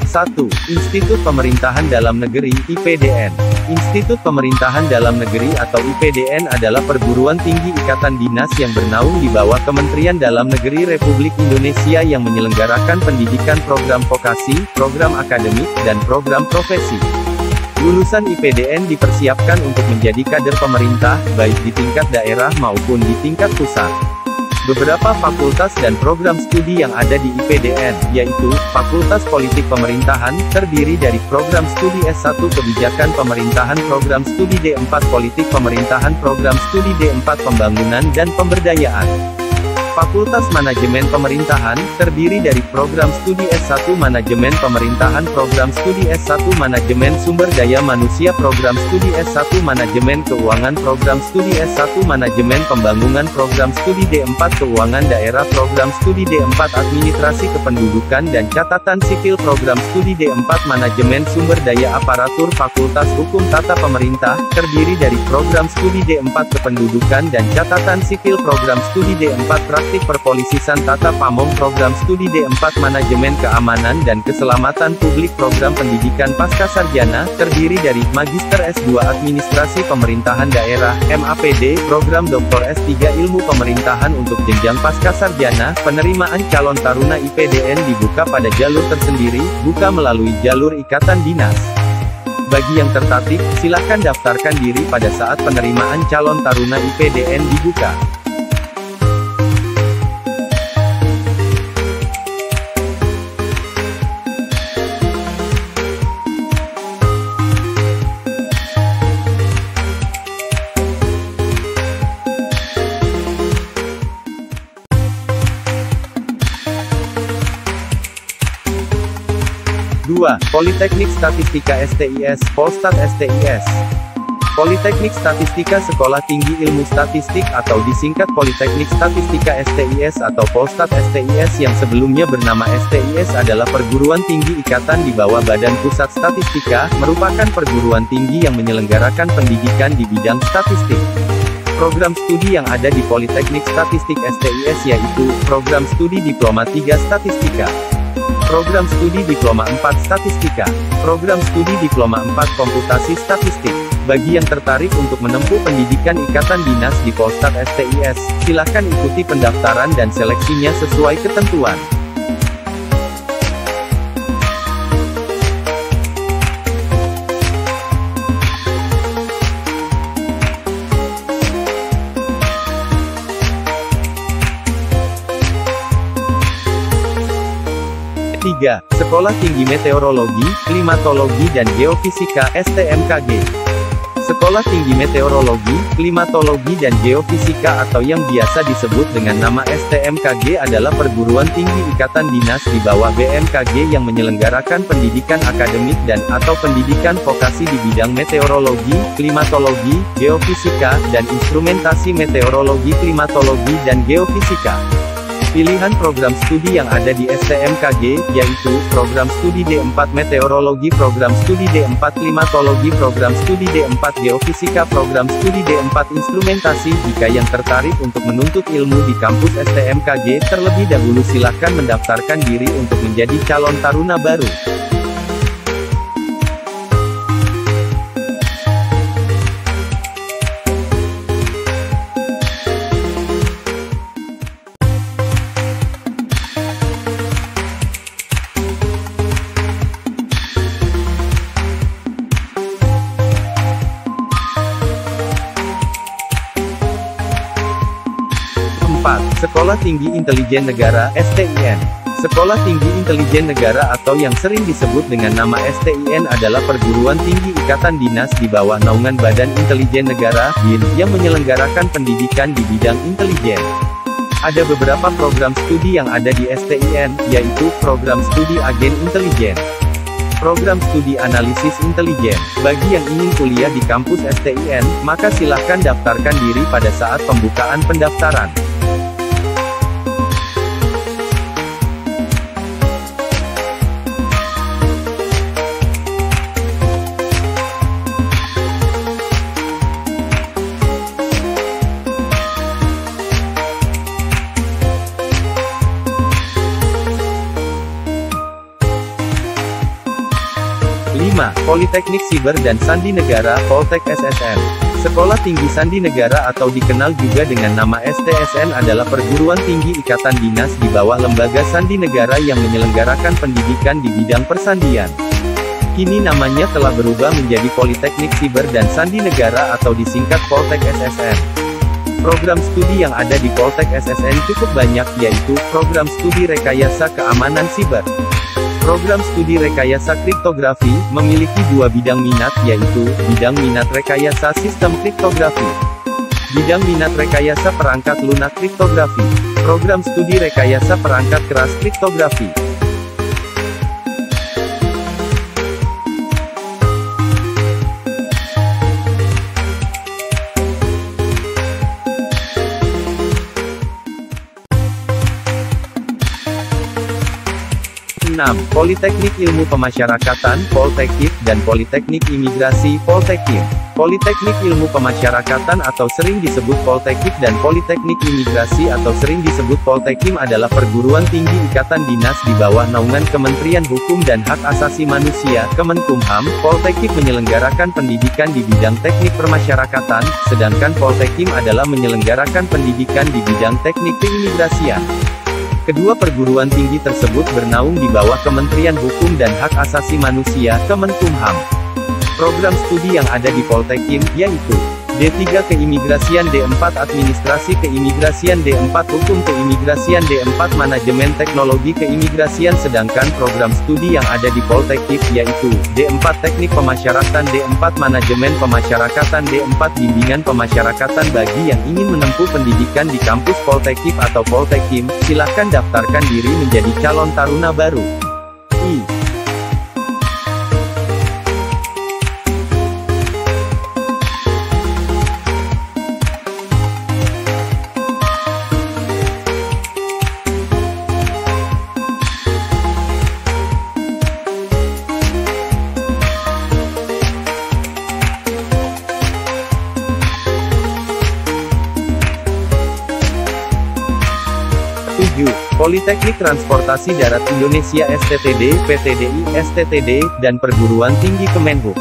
1. Institut Pemerintahan Dalam Negeri, IPDN. Institut Pemerintahan Dalam Negeri atau IPDN adalah perguruan tinggi ikatan dinas yang bernaung di bawah Kementerian Dalam Negeri Republik Indonesia yang menyelenggarakan pendidikan program vokasi, program akademik, dan program profesi. Lulusan IPDN dipersiapkan untuk menjadi kader pemerintah, baik di tingkat daerah maupun di tingkat pusat. Beberapa fakultas dan program studi yang ada di IPDN, yaitu, Fakultas Politik Pemerintahan, terdiri dari program studi S1 Kebijakan Pemerintahan, program studi D4 Politik Pemerintahan, program studi D4 Pembangunan dan Pemberdayaan. Fakultas Manajemen Pemerintahan, terdiri dari program studi S1 Manajemen Pemerintahan, program studi S1 Manajemen Sumber Daya Manusia, program studi S1 Manajemen Keuangan, program studi S1 Manajemen Pembangunan, program studi D4 Keuangan Daerah, program studi D4 Administrasi Kependudukan dan Catatan Sipil, program studi D4 Manajemen Sumber Daya Aparatur. Fakultas Hukum Tata Pemerintah, terdiri dari program studi D4 Kependudukan dan Catatan Sipil, program studi D4 Praktik Perpolisian Tata Pamong, program studi D4 Manajemen Keamanan dan Keselamatan Publik, program pendidikan pascasarjana, terdiri dari Magister S2 Administrasi Pemerintahan Daerah, MAPD, program Dr. S3 Ilmu Pemerintahan untuk jenjang pascasarjana. Penerimaan calon taruna IPDN dibuka pada jalur tersendiri, buka melalui jalur ikatan dinas. Bagi yang tertarik, silakan daftarkan diri pada saat penerimaan calon taruna IPDN dibuka. 2. Politeknik Statistika STIS, Polstat STIS. Politeknik Statistika Sekolah Tinggi Ilmu Statistik atau disingkat Politeknik Statistika STIS atau Polstat STIS yang sebelumnya bernama STIS adalah perguruan tinggi ikatan di bawah Badan Pusat Statistika, merupakan perguruan tinggi yang menyelenggarakan pendidikan di bidang statistik. Program studi yang ada di Politeknik Statistik STIS yaitu, Program Studi Diploma 3 Statistika, Program Studi Diploma 4 Statistika, Program Studi Diploma 4 Komputasi Statistik. Bagi yang tertarik untuk menempuh pendidikan ikatan dinas di Polstat STIS, silakan ikuti pendaftaran dan seleksinya sesuai ketentuan. Tiga, Sekolah Tinggi Meteorologi, Klimatologi dan Geofisika (STMKG). Sekolah Tinggi Meteorologi, Klimatologi dan Geofisika atau yang biasa disebut dengan nama STMKG adalah perguruan tinggi ikatan dinas di bawah BMKG yang menyelenggarakan pendidikan akademik dan atau pendidikan vokasi di bidang meteorologi, klimatologi, geofisika, dan instrumentasi meteorologi, klimatologi dan geofisika. Pilihan program studi yang ada di STMKG, yaitu, Program Studi D4 Meteorologi, Program Studi D4 Klimatologi, Program Studi D4 Geofisika, Program Studi D4 Instrumentasi. Jika yang tertarik untuk menuntut ilmu di kampus STMKG, terlebih dahulu silakan mendaftarkan diri untuk menjadi calon taruna baru. 4. Sekolah Tinggi Intelijen Negara (STIN). Sekolah Tinggi Intelijen Negara atau yang sering disebut dengan nama STIN adalah perguruan tinggi ikatan dinas di bawah naungan Badan Intelijen Negara (BIN) yang menyelenggarakan pendidikan di bidang intelijen. Ada beberapa program studi yang ada di STIN, yaitu Program Studi Agen Intelijen, Program Studi Analisis Intelijen. Bagi yang ingin kuliah di kampus STIN, maka silahkan daftarkan diri pada saat pembukaan pendaftaran. 5. Politeknik Siber dan Sandi Negara, Poltek SSN. Sekolah Tinggi Sandi Negara atau dikenal juga dengan nama STSN adalah perguruan tinggi ikatan dinas di bawah lembaga Sandi Negara yang menyelenggarakan pendidikan di bidang persandian. Kini namanya telah berubah menjadi Politeknik Siber dan Sandi Negara atau disingkat Poltek SSN. Program studi yang ada di Poltek SSN cukup banyak, yaitu program studi Rekayasa Keamanan Siber. Program studi Rekayasa Kriptografi memiliki dua bidang minat, yaitu bidang minat Rekayasa Sistem Kriptografi, bidang minat Rekayasa Perangkat Lunak Kriptografi. Program studi Rekayasa Perangkat Keras Kriptografi. Politeknik Ilmu Pemasyarakatan, Poltekkip, dan Politeknik Imigrasi, Poltekkim. Politeknik Ilmu Pemasyarakatan atau sering disebut Poltekkip dan Politeknik Imigrasi atau sering disebut Poltekkim adalah perguruan tinggi ikatan dinas di bawah naungan Kementerian Hukum dan Hak Asasi Manusia, Kemenkumham. Poltekkip menyelenggarakan pendidikan di bidang teknik permasyarakatan, sedangkan Poltekkim adalah menyelenggarakan pendidikan di bidang teknik keimigrasian. Kedua perguruan tinggi tersebut bernaung di bawah Kementerian Hukum dan Hak Asasi Manusia, Kemenkumham. Program studi yang ada di Poltekkim, yaitu D3 Keimigrasian, D4 Administrasi Keimigrasian, D4 Hukum Keimigrasian, D4 Manajemen Teknologi Keimigrasian. Sedangkan program studi yang ada di Poltekkip, yaitu D4 Teknik Pemasyarakatan, D4 Manajemen Pemasyarakatan, D4 Bimbingan Pemasyarakatan. Bagi yang ingin menempuh pendidikan di kampus Poltekkip atau Poltekkim, silakan daftarkan diri menjadi calon taruna baru. Politeknik Transportasi Darat Indonesia STTD, PTDI, STTD, dan Perguruan Tinggi Kemenhub.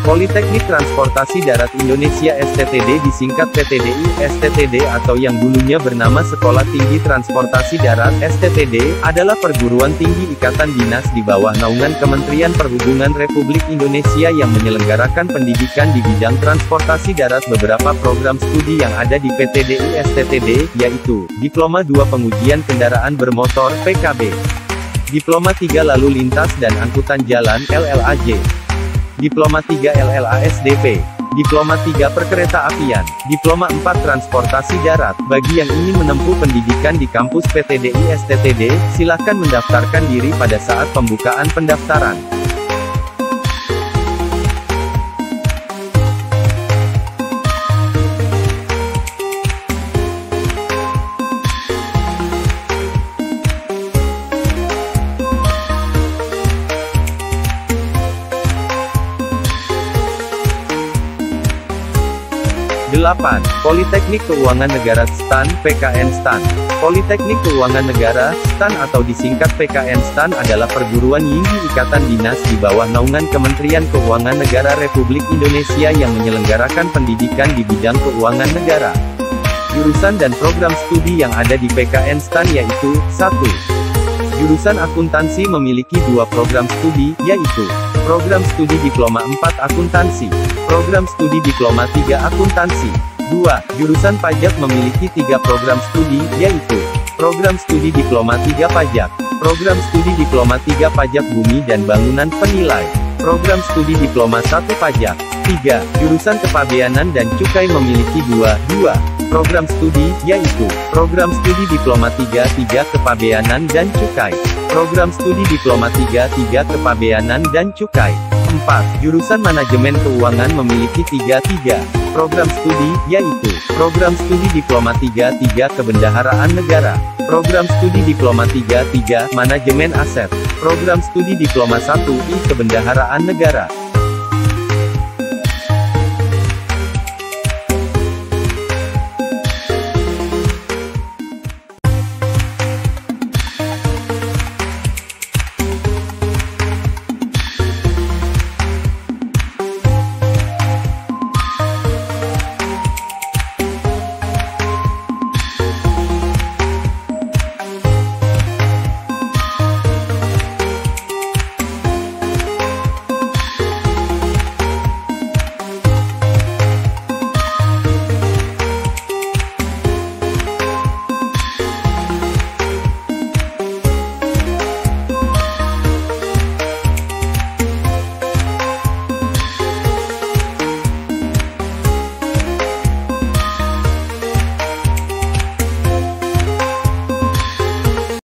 Politeknik Transportasi Darat Indonesia STTD disingkat PTDI, STTD atau yang dulunya bernama Sekolah Tinggi Transportasi Darat, STTD, adalah perguruan tinggi ikatan dinas di bawah naungan Kementerian Perhubungan Republik Indonesia yang menyelenggarakan pendidikan di bidang transportasi darat. Beberapa program studi yang ada di PTDI STTD, yaitu Diploma 2 Pengujian Kendaraan Bermotor, PKB, Diploma 3 Lalu Lintas dan Angkutan Jalan, LLAJ, Diploma 3 LLASDP, Diploma 3 Perkeretaapian, Diploma 4 Transportasi Darat. Bagi yang ingin menempuh pendidikan di kampus PTDI STTD, silakan mendaftarkan diri pada saat pembukaan pendaftaran. Politeknik Keuangan Negara (STAN), PKN STAN. Politeknik Keuangan Negara (STAN) atau disingkat PKN STAN adalah perguruan tinggi ikatan dinas di bawah naungan Kementerian Keuangan Negara Republik Indonesia yang menyelenggarakan pendidikan di bidang keuangan negara. Jurusan dan program studi yang ada di PKN STAN yaitu 1. Jurusan Akuntansi memiliki 2 program studi, yaitu Program Studi Diploma 4 Akuntansi, Program Studi Diploma 3 Akuntansi. 2. Jurusan Pajak memiliki 3 program studi, yaitu Program Studi Diploma 3 Pajak, Program Studi Diploma 3 Pajak Bumi dan Bangunan Penilai, Program Studi Diploma 1 Pajak. 3. Jurusan Kepabeanan dan Cukai memiliki 2 program studi, yaitu Program Studi Diploma 3 Kepabeanan dan Cukai, Program Studi Diploma 3 Kepabeanan dan Cukai. 4. Jurusan Manajemen Keuangan memiliki 3 program studi, yaitu Program Studi Diploma 3 Kebendaharaan Negara, Program Studi Diploma 3 Manajemen Aset, Program Studi Diploma 1 Kebendaharaan Negara.